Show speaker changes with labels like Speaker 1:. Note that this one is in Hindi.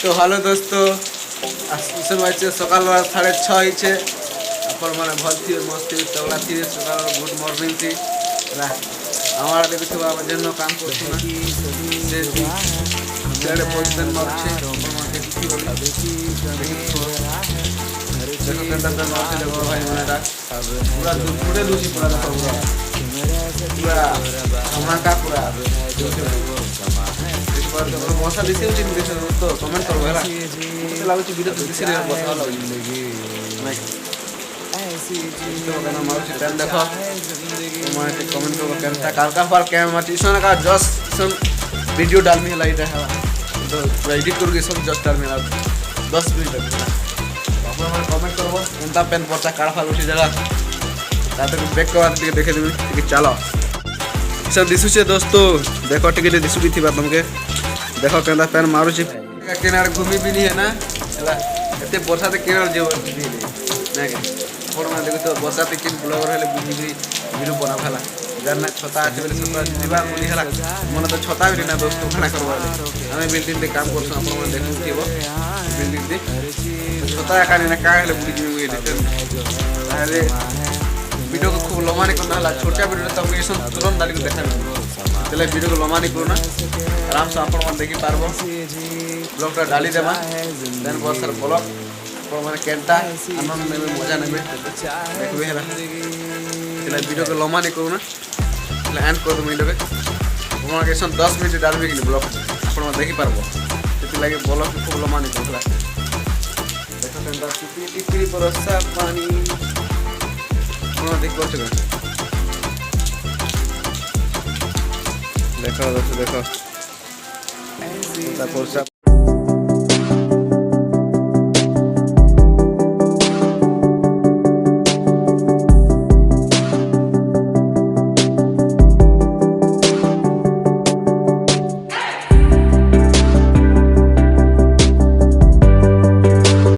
Speaker 1: তো হ্যালো দোস্ত সময় সকাল 6:30 হয়েছে আপন মানে ভাল থিয়ে মস্তি তগলা থিয়ে সকাল গুড মর্নিং থি ହେଲା আমার দেখুଥିବା জন্য কাম করছি না সে তেড়ে পজিশন মারছে দেখো কেন্দ্র মারছে দেখো ভাই মানেটা পুরা দুপুরে লুচি পুরা দেখো পুরা ধমাকা পুরা মশা দিছে উচিত তো কমেন্ট করবো ହେଲା মতে লাগুଛି ভিডিও তো দিছে বসা লাগুଛି मारुति टाइम देखो तुम्हारे कमेंट करो कैमटा कारका पर कैम टीसन का जस्ट सन वीडियो डाल में लाइट है तो पूरा एडिट करके सब जस्ट डाल में 10 मिनट तक आप लोग कमेंट करो कैमटा पेन परचा कार फाल उठी जगह ताते बैक कर दिए देखे देबे ठीक चलो सब दिसु छे दोस्तों देखो टिके दिसु भी थिबा तुमके देखो कैमटा पेन मारू छे किनारे घूमी भी नहीं है ना हला एते वर्षा ते किनारे जेव ना के फोन में देखो तो वर्षा ते किन ब्लॉगर हेले बुझी भी वीडियो बना भला जानना छता আছে বলে छता जीवा बोली हला मन तो छता भी ना दोस्तों खाना करवा हमें बिल्डिंग पे काम करछो अपन मन देखु थिबो बिल्डिंग पे छता काने ना का हेले बुझी भी अरे वीडियो को खूब लमानी करना हला छोटा वीडियो तो हम तुरंत डाली को देखा चले वीडियो को लमानी करू ना आराम से अपन मन देखि पारबो ब्लॉग डाली देबा देन बहुत सारा ब्लॉग और माने केंटा आनंद में मजा नेबे देखबे हला चला वीडियो को लम्बा नहीं करू ना चला एंड कर दो वीडियो के हमरा के 10 मिनट डालबे कि ब्लॉग अपन देखि पारबो सेति लागे ब्लॉग खूब लम्बा नहीं करूला देखो केंटा टिपी टिपी परसा पानी हमरा देख पाछो देखो देखो ता परसा